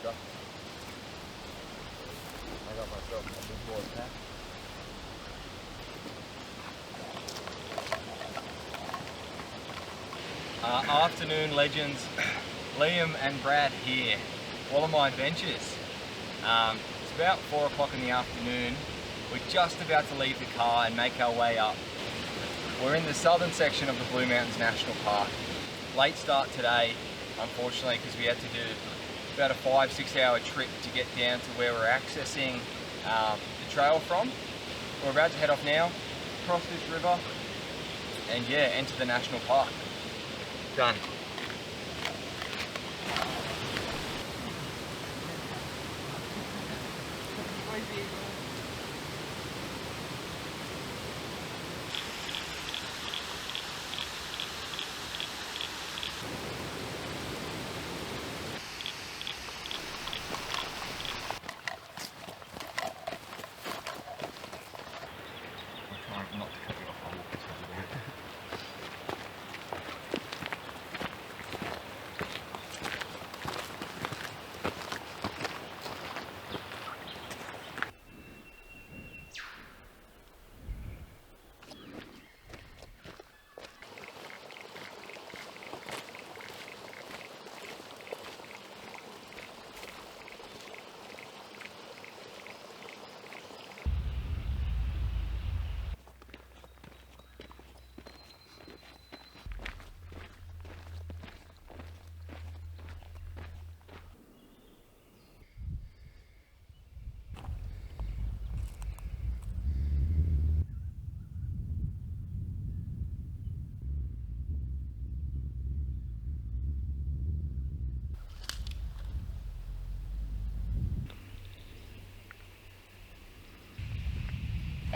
stuff. I got myself a big boy pack. Afternoon legends, Liam and Brad here. What are my adventures? It's about 4 o'clock in the afternoon. We're just about to leave the car and make our way up. We're in the southern section of the Blue Mountains National Park. Late start today, unfortunately, because we had to do about a 5-6 hour trip to get down to where we're accessing the trail from. We're about to head off now, cross this river, and yeah, enter the national park. Done. Not to cut you off, I'll walk this way.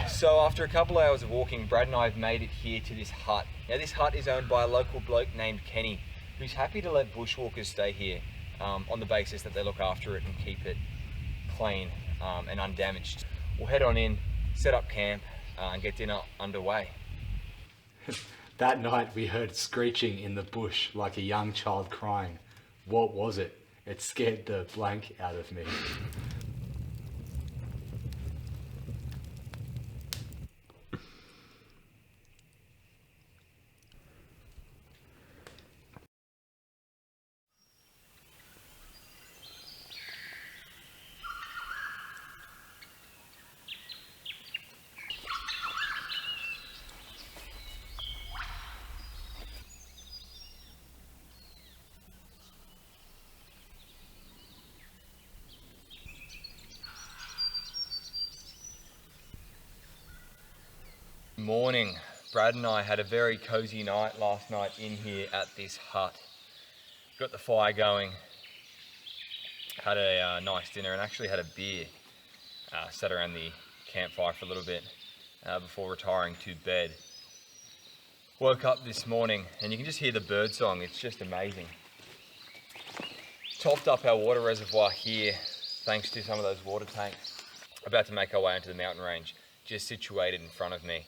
So after a couple hours of walking, Brad and I have made it here to this hut. Now this hut is owned by a local bloke named Kenny, who's happy to let bushwalkers stay here on the basis that they look after it and keep it clean and undamaged. We'll head on in, set up camp and get dinner underway. That night we heard screeching in the bush like a young child crying. What was it? It scared the blank out of me. Morning. Brad and I had a very cozy night last night in here at this hut. Got the fire going, had a nice dinner and actually had a beer. Sat around the campfire for a little bit before retiring to bed. Woke up this morning and you can just hear the bird song, it's just amazing. Topped up our water reservoir here thanks to some of those water tanks. About to make our way into the mountain range, just situated in front of me.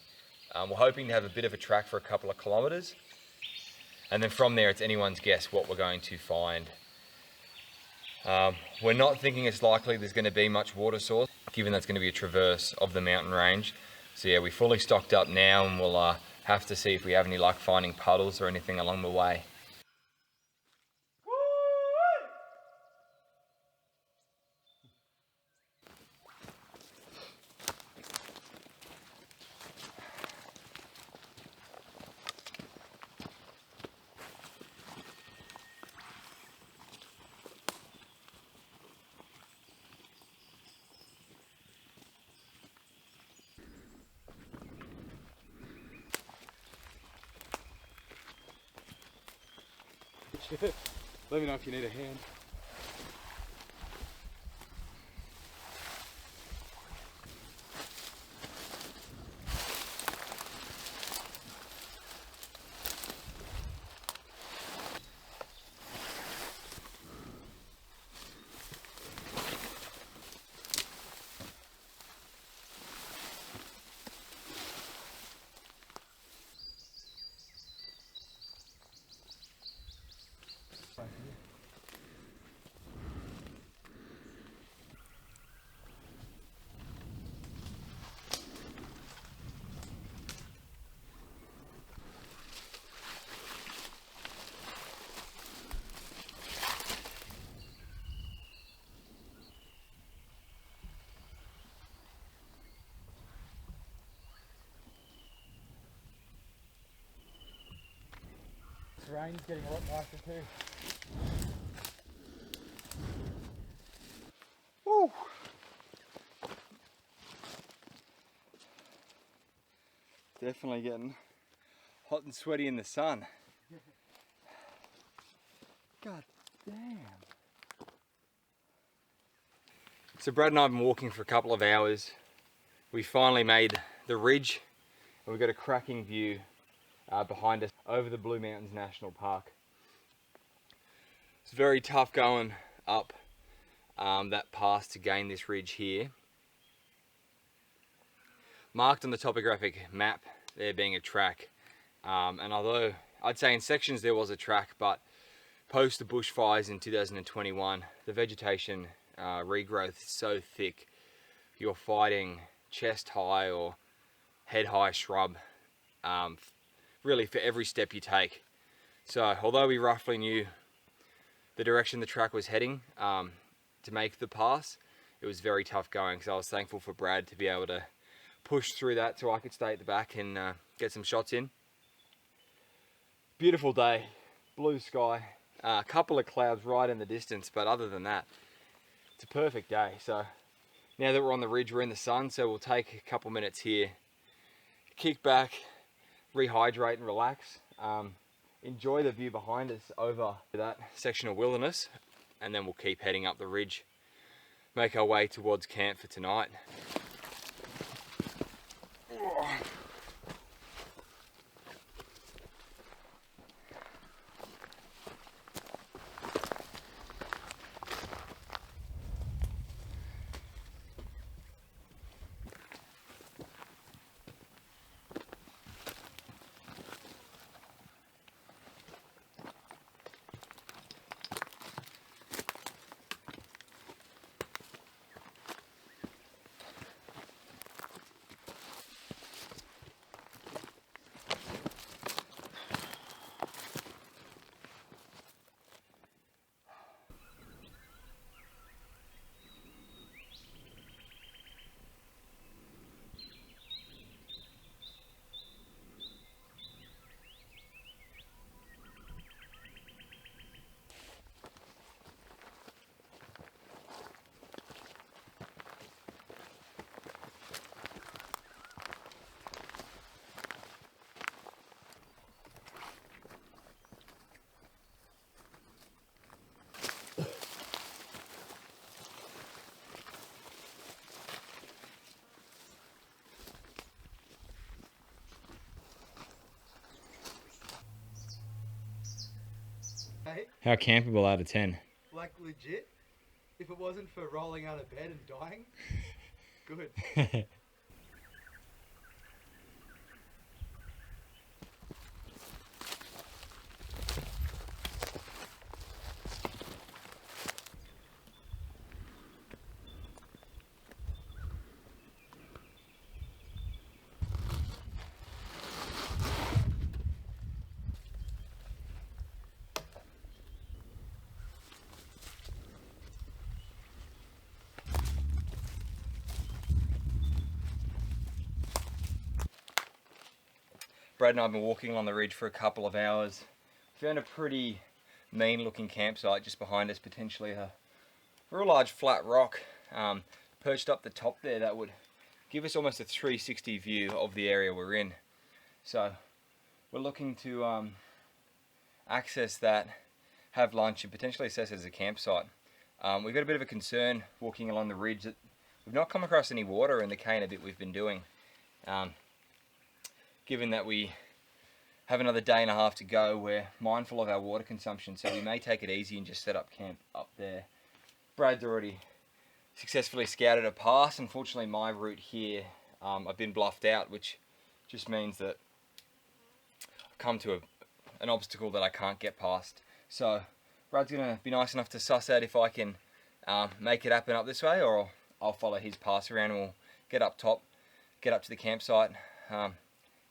We're hoping to have a bit of a track for a couple of kilometres, and then from there it's anyone's guess what we're going to find. We're not thinking it's likely there's going to be much water source, given that's going to be a traverse of the mountain range. So yeah, we're fully stocked up now and we'll have to see if we have any luck finding puddles or anything along the way. Let me know if you need a hand. Terrain's getting a lot nicer too. Woo! Definitely getting hot and sweaty in the sun. God damn. So Brad and I have been walking for a couple of hours. We finally made the ridge and we've got a cracking view behind us over the Blue Mountains National Park. It's very tough going up that pass to gain this ridge here. Marked on the topographic map there being a track, and although I'd say in sections there was a track, but post the bushfires in 2021 the vegetation regrowth is so thick you're fighting chest high or head high shrub really for every step you take. So although we roughly knew the direction the track was heading to make the pass, it was very tough going, so I was thankful for Brad to be able to push through that so I could stay at the back and get some shots in. Beautiful day, blue sky, a couple of clouds right in the distance, but other than that, it's a perfect day. So now that we're on the ridge, we're in the sun, so we'll take a couple minutes here, kick back, rehydrate and relax, enjoy the view behind us over that section of wilderness, and then we'll keep heading up the ridge, make our way towards camp for tonight. How campable out of 10? Like legit, if it wasn't for rolling out of bed and dying, good. Brad and I have been walking on the ridge for a couple of hours. Found a pretty mean looking campsite just behind us, potentially a real large flat rock perched up the top there that would give us almost a 360 view of the area we're in. So we're looking to access that, have lunch and potentially assess it as a campsite. We've got a bit of a concern walking along the ridge that we've not come across any water in the cane bit we've been doing. Given that we have another day and a half to go, we're mindful of our water consumption, so we may take it easy and just set up camp up there. Brad's already successfully scouted a pass. Unfortunately, my route here, I've been bluffed out, which just means that I've come to an obstacle that I can't get past. So Brad's gonna be nice enough to suss out if I can make it happen up this way, or I'll follow his pass around and we'll get up top, get up to the campsite,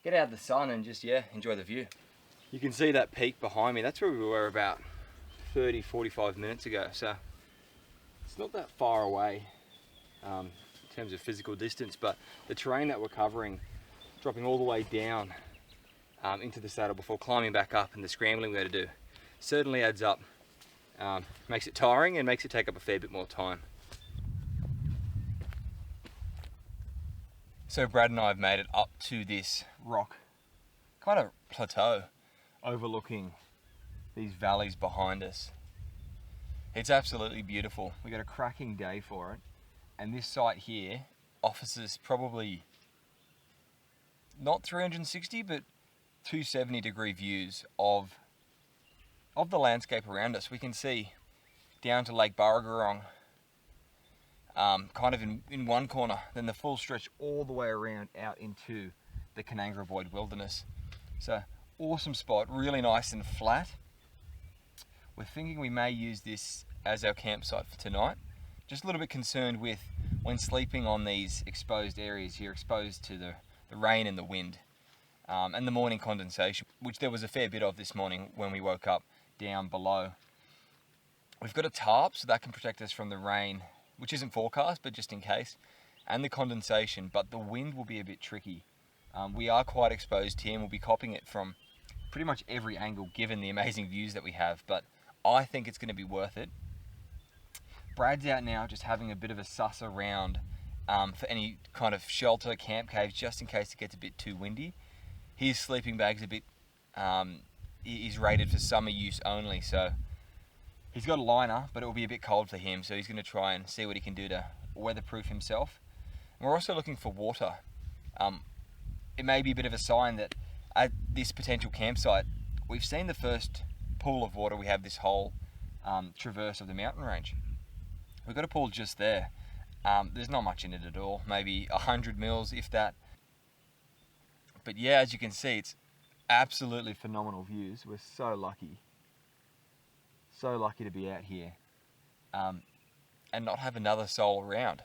get out of the sun and just, yeah, enjoy the view. You can see that peak behind me. That's where we were about 30-45 minutes ago. So it's not that far away in terms of physical distance, but the terrain that we're covering, dropping all the way down into the saddle before climbing back up, and the scrambling we had to do certainly adds up. Makes it tiring and makes it take up a fair bit more time. So Brad and I have made it up to this rock kind of plateau overlooking these valleys behind us. It's absolutely beautiful. We got a cracking day for it, and this site here offers us probably not 360 but 270 degree views of the landscape around us. We can see down to Lake Barragarong, kind of in one corner, then the full stretch all the way around out into the Canangra Void Wilderness. So awesome spot, really nice and flat. We're thinking we may use this as our campsite for tonight. Just a little bit concerned with when sleeping on these exposed areas, you're exposed to the rain and the wind, and the morning condensation, which there was a fair bit of this morning when we woke up down below. We've got a tarp, so that can protect us from the rain, which isn't forecast, but just in case, and the condensation, but the wind will be a bit tricky. We are quite exposed here and we'll be copping it from pretty much every angle given the amazing views that we have, but I think it's going to be worth it. Brad's out now just having a bit of a suss around for any kind of shelter, camp caves, just in case it gets a bit too windy. His sleeping bag's a bit, is rated for summer use only, so he's got a liner, but it will be a bit cold for him, so he's going to try and see what he can do to weatherproof himself. And we're also looking for water. It may be a bit of a sign that at this potential campsite, we've seen the first pool of water we have this whole traverse of the mountain range. We've got a pool just there. There's not much in it at all, maybe 100 mils if that. But yeah, as you can see, it's absolutely phenomenal views. We're so lucky to be out here and not have another soul around.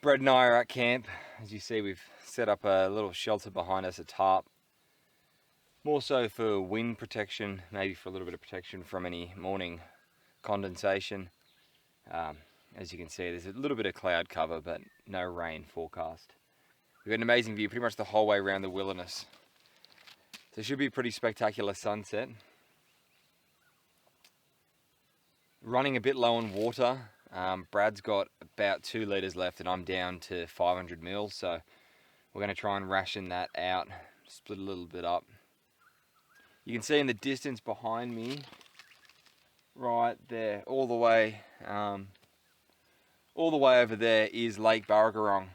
Brad and I are at camp. As you see, we've set up a little shelter behind us, a tarp. More so for wind protection, maybe for a little bit of protection from any morning condensation. As you can see, there's a little bit of cloud cover, but no rain forecast. We've got an amazing view pretty much the whole way around the wilderness. So it should be a pretty spectacular sunset. Running a bit low on water. Brad's got about 2 litres left and I'm down to 500 mils, so we're going to try and ration that out, split a little bit up. You can see in the distance behind me, right there, all the way over there is Lake Barragarong.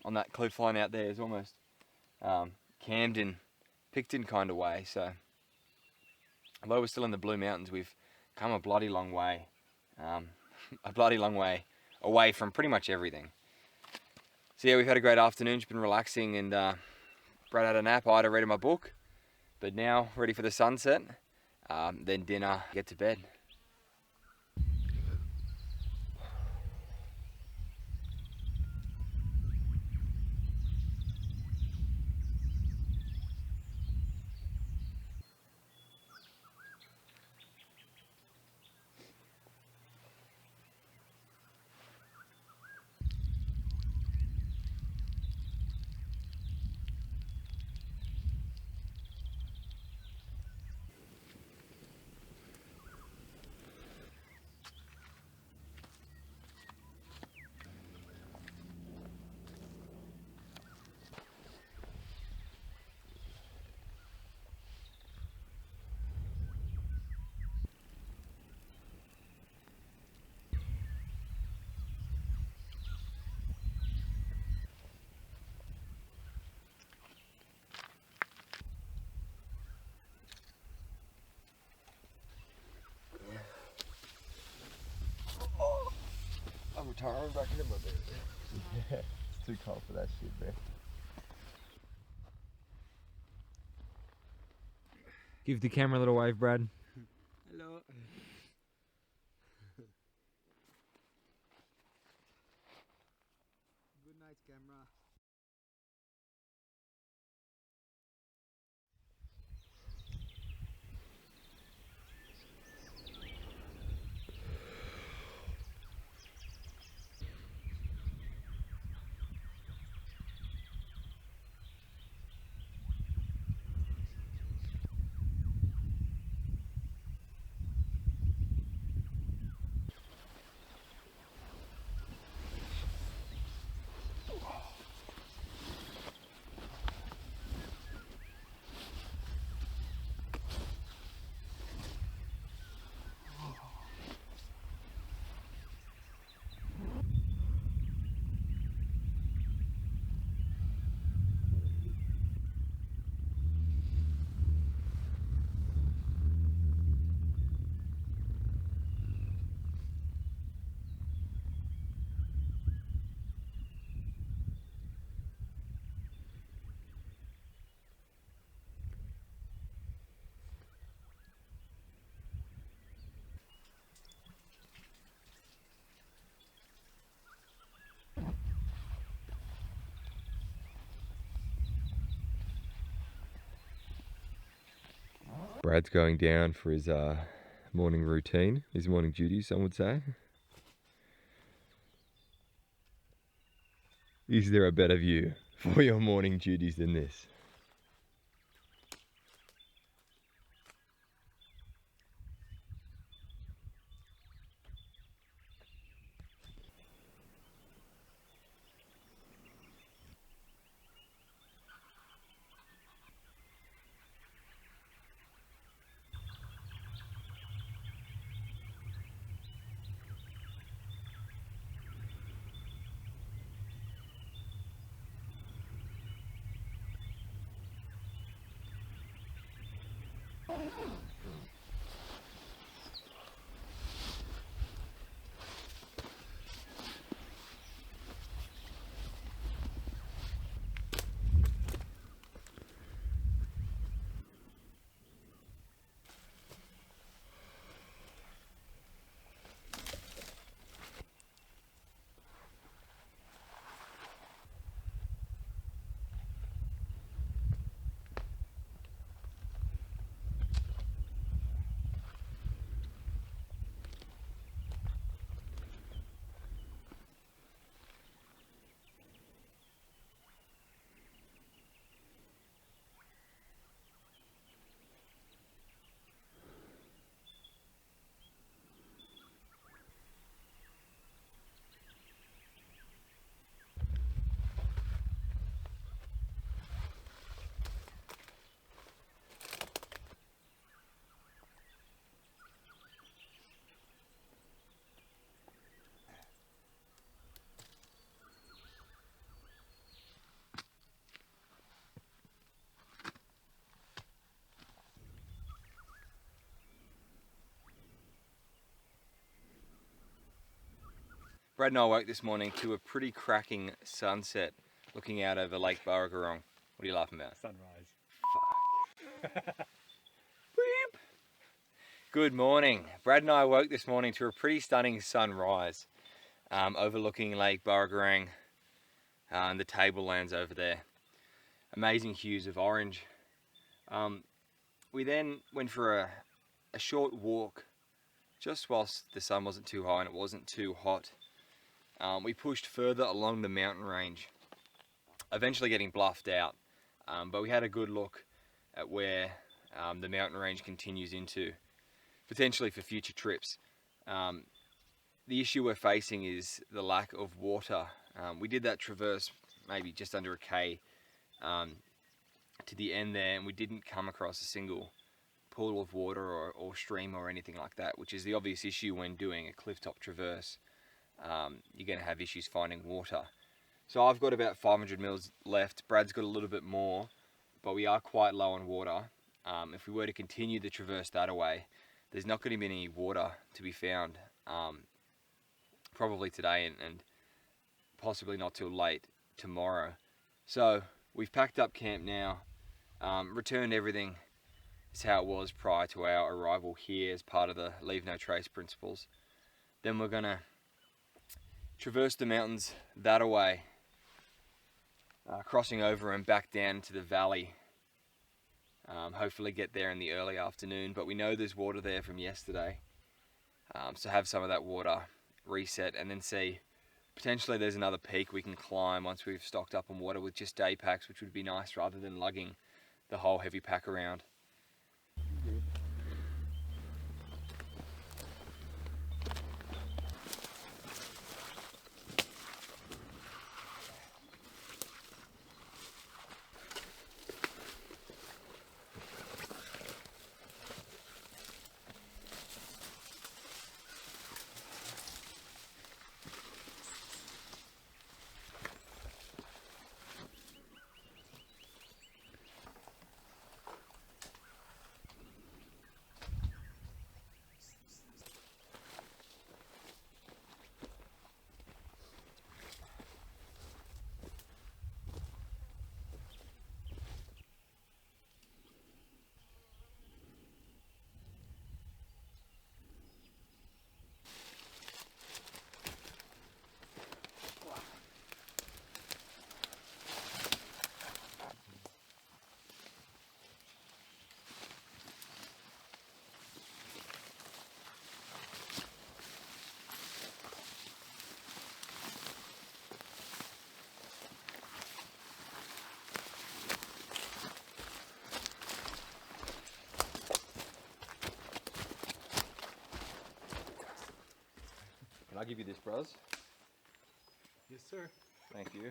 On that cliff line out there is almost Camden, Picton kind of way. So although we're still in the Blue Mountains, we've come a bloody long way. Away from pretty much everything. So yeah, we've had a great afternoon, just been relaxing, and Brad had a nap, I had a read my book, but now ready for the sunset, then dinner, get to bed. Tyron back into my bed. Yeah, it's too cold for that shit, man. Give the camera a little wave, Brad. Hello. Good night, camera. Brad's going down for his morning routine, his morning duties, some would say. Is there a better view for your morning duties than this? Brad and I woke this morning to a pretty cracking sunset looking out over Lake Burragorong. What are you laughing about? Sunrise. Fuck. Beep. Good morning. Brad and I woke this morning to a pretty stunning sunrise overlooking Lake Burragorang and the tablelands over there. Amazing hues of orange. We then went for a short walk just whilst the sun wasn't too high and it wasn't too hot. We pushed further along the mountain range, eventually getting bluffed out, but we had a good look at where the mountain range continues into, potentially for future trips. The issue we're facing is the lack of water. We did that traverse maybe just under a K to the end there, and we didn't come across a single pool of water or stream or anything like that, which is the obvious issue when doing a clifftop traverse. You're going to have issues finding water. So I've got about 500 mils left. Brad's got a little bit more, but we are quite low on water. If we were to continue the traverse that way, there's not going to be any water to be found probably today and possibly not till late tomorrow. So we've packed up camp now, returned everything as how it was prior to our arrival here as part of the Leave No Trace principles. Then we're going to traverse the mountains that away, crossing over and back down into the valley. Hopefully get there in the early afternoon, but we know there's water there from yesterday. So have some of that water reset, and then see potentially there's another peak we can climb once we've stocked up on water with just day packs, which would be nice rather than lugging the whole heavy pack around. Can I give you this, bros? Yes, sir. Thank you.